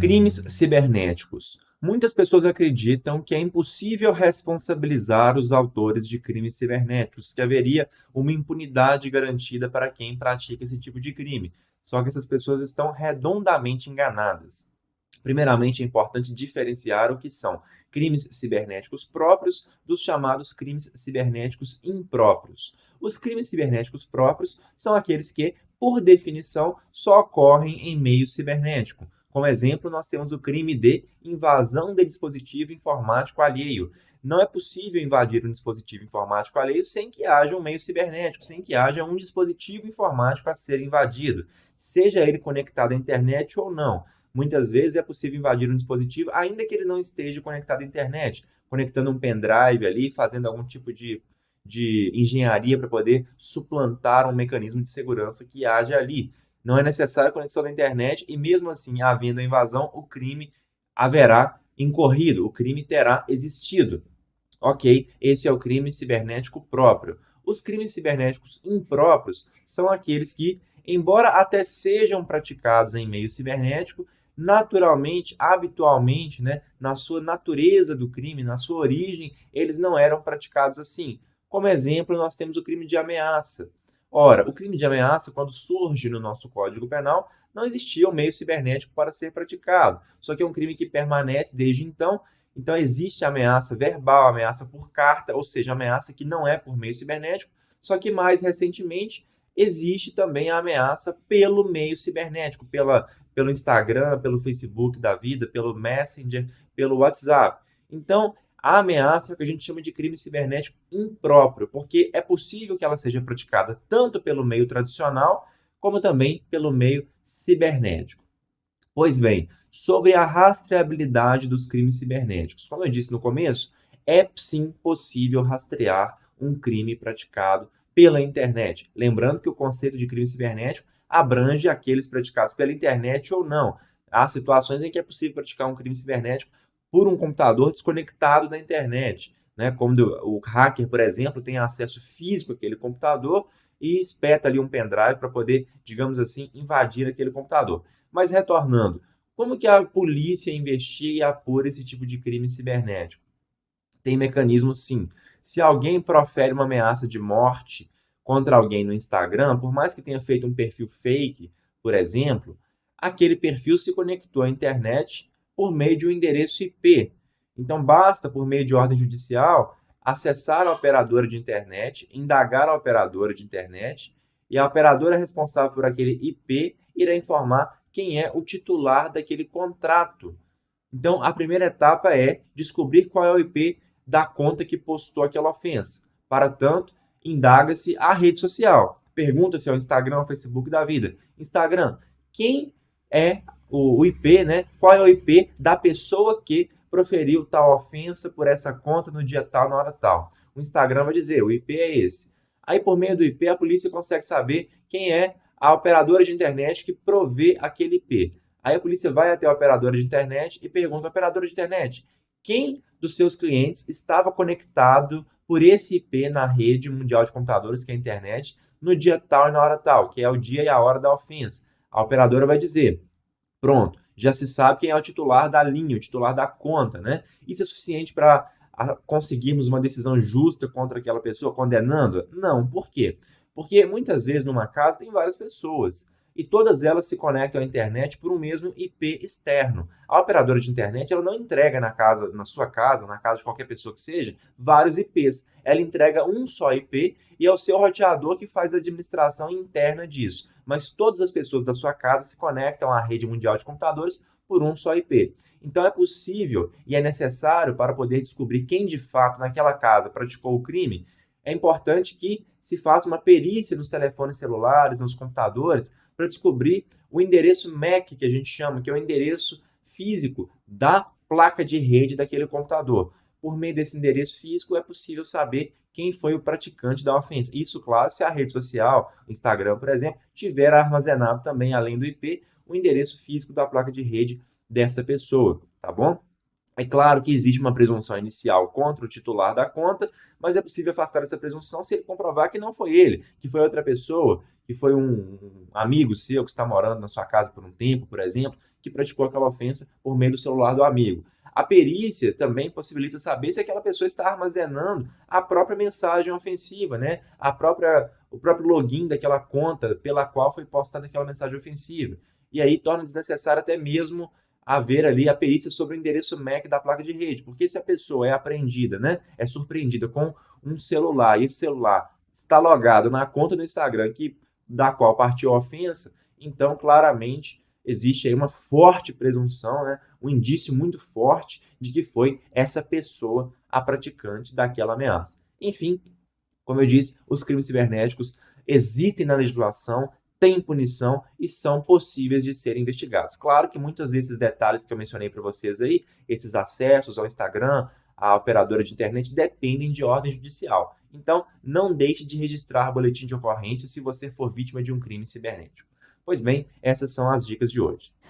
Crimes cibernéticos. Muitas pessoas acreditam que é impossível responsabilizar os autores de crimes cibernéticos, que haveria uma impunidade garantida para quem pratica esse tipo de crime. Só que essas pessoas estão redondamente enganadas. Primeiramente, é importante diferenciar o que são crimes cibernéticos próprios dos chamados crimes cibernéticos impróprios. Os crimes cibernéticos próprios são aqueles que, por definição, só ocorrem em meio cibernético. Como exemplo, nós temos o crime de invasão de dispositivo informático alheio. Não é possível invadir um dispositivo informático alheio sem que haja um meio cibernético, sem que haja um dispositivo informático a ser invadido, seja ele conectado à internet ou não. Muitas vezes é possível invadir um dispositivo, ainda que ele não esteja conectado à internet, conectando um pendrive ali, fazendo algum tipo de engenharia para poder suplantar um mecanismo de segurança que haja ali. Não é necessária a conexão da internet e, mesmo assim, havendo a invasão, o crime haverá incorrido, o crime terá existido. Ok, esse é o crime cibernético próprio. Os crimes cibernéticos impróprios são aqueles que, embora até sejam praticados em meio cibernético, naturalmente, habitualmente, né, na sua natureza do crime, na sua origem, eles não eram praticados assim. Como exemplo, nós temos o crime de ameaça. Ora, o crime de ameaça, quando surge no nosso Código Penal, não existia um meio cibernético para ser praticado. Só que é um crime que permanece desde então. Então, existe a ameaça verbal, a ameaça por carta, ou seja, a ameaça que não é por meio cibernético. Só que, mais recentemente, existe também a ameaça pelo meio cibernético, pelo Instagram, pelo Facebook da vida, pelo Messenger, pelo WhatsApp. Então, a ameaça é o que a gente chama de crime cibernético impróprio, porque é possível que ela seja praticada tanto pelo meio tradicional, como também pelo meio cibernético. Pois bem, sobre a rastreabilidade dos crimes cibernéticos. Como eu disse no começo, é sim possível rastrear um crime praticado pela internet. Lembrando que o conceito de crime cibernético abrange aqueles praticados pela internet ou não. Há situações em que é possível praticar um crime cibernético por um computador desconectado da internet, né? Como o hacker, por exemplo, tem acesso físico àquele computador e espeta ali um pendrive para poder, digamos assim, invadir aquele computador. Mas retornando, como que a polícia investiga e apura esse tipo de crime cibernético? Tem mecanismo sim. Se alguém profere uma ameaça de morte contra alguém no Instagram, por mais que tenha feito um perfil fake, por exemplo, aquele perfil se conectou à internet por meio de um endereço IP. Então basta, por meio de ordem judicial, acessar a operadora de internet, indagar a operadora de internet, e a operadora responsável por aquele IP irá informar quem é o titular daquele contrato. Então, a primeira etapa é descobrir qual é o IP da conta que postou aquela ofensa. Para tanto, indaga-se a rede social. Pergunta-se ao Instagram, ao Facebook da vida. Instagram, quem é o IP, né? Qual é o IP da pessoa que proferiu tal ofensa por essa conta no dia tal, na hora tal? O Instagram vai dizer, o IP é esse. Aí, por meio do IP, a polícia consegue saber quem é a operadora de internet que provê aquele IP. Aí a polícia vai até a operadora de internet e pergunta à operadora de internet quem dos seus clientes estava conectado por esse IP na rede mundial de computadores, que é a internet, no dia tal e na hora tal, que é o dia e a hora da ofensa. A operadora vai dizer, pronto, já se sabe quem é o titular da linha, o titular da conta, né? Isso é suficiente para conseguirmos uma decisão justa contra aquela pessoa, condenando-a? Não, por quê? Porque muitas vezes numa casa tem várias pessoas e todas elas se conectam à internet por um mesmo IP externo. A operadora de internet ela não entrega na casa, na sua casa, na casa de qualquer pessoa que seja, vários IPs. Ela entrega um só IP e é o seu roteador que faz a administração interna disso. Mas todas as pessoas da sua casa se conectam à rede mundial de computadores por um só IP. Então é possível e é necessário para poder descobrir quem de fato naquela casa praticou o crime, é importante que se faça uma perícia nos telefones celulares, nos computadores, para descobrir o endereço MAC, que a gente chama, que é o endereço físico da placa de rede daquele computador. Por meio desse endereço físico é possível saber quem foi o praticante da ofensa. Isso, claro, se a rede social, Instagram, por exemplo, tiver armazenado também, além do IP, o endereço físico da placa de rede dessa pessoa, tá bom? É claro que existe uma presunção inicial contra o titular da conta, mas é possível afastar essa presunção se ele comprovar que não foi ele, que foi outra pessoa, que foi um amigo seu que está morando na sua casa por um tempo, por exemplo, que praticou aquela ofensa por meio do celular do amigo. A perícia também possibilita saber se aquela pessoa está armazenando a própria mensagem ofensiva, né? O próprio login daquela conta pela qual foi postada aquela mensagem ofensiva. E aí torna desnecessário até mesmo haver ali a perícia sobre o endereço MAC da placa de rede, porque se a pessoa é apreendida, né, é surpreendida com um celular, e esse celular está logado na conta do Instagram da qual partiu a ofensa, então claramente existe aí uma forte presunção, né, um indício muito forte de que foi essa pessoa a praticante daquela ameaça. Enfim, como eu disse, os crimes cibernéticos existem na legislação, têm punição e são possíveis de serem investigados. Claro que muitos desses detalhes que eu mencionei para vocês aí, esses acessos ao Instagram, à operadora de internet, dependem de ordem judicial. Então, não deixe de registrar boletim de ocorrência se você for vítima de um crime cibernético. Pois bem, essas são as dicas de hoje.